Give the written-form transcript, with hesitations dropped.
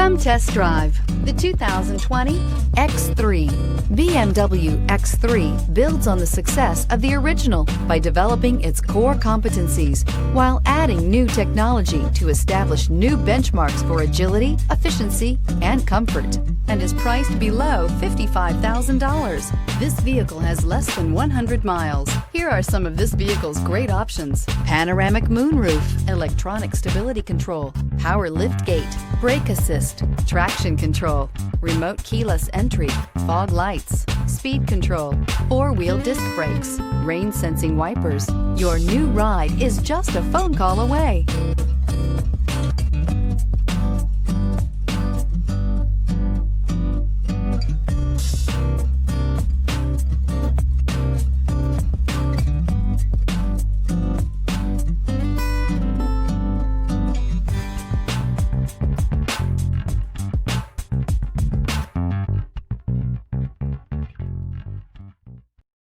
Come test drive the 2020 X3. BMW X3 builds on the success of the original by developing its core competencies while adding new technology to establish new benchmarks for agility, efficiency, and comfort, and is priced below $55,000. This vehicle has less than 100 miles. Here are some of this vehicle's great options: panoramic moonroof, electronic stability control, power liftgate, brake assist, traction control, remote keyless entry, fog lights, speed control, four-wheel disc brakes, rain sensing wipers. Your new ride is just a phone call away.